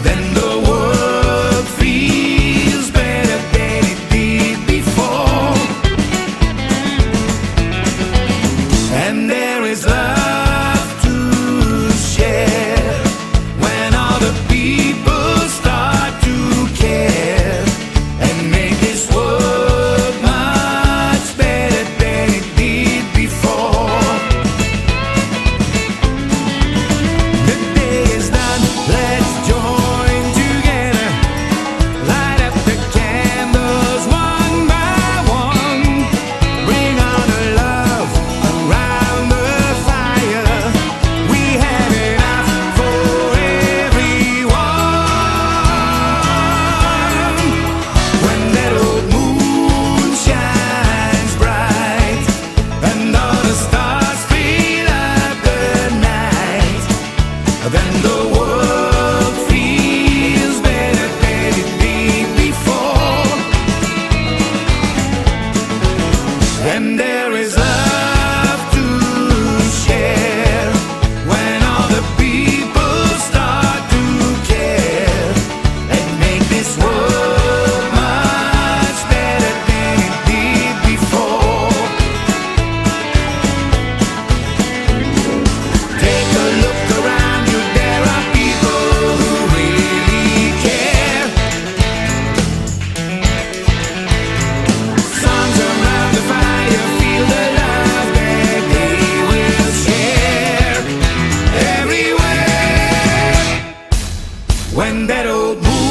then the world feels better than it did before. And there is love to share when all the people start to care and make this world much better than it did before. The day is done, let's join together, light up the candles one by one, bring on the love around the fire. We have enough for everyone. When that old moon shines bright and all the stars fill up the night, then the world feels better than it did before. And there is love to share when all the people start to care and make this world much better than it did before. Take a look around you, there are people who really care. Songs around the fire, feel the love that they will share everywhere. When that old moon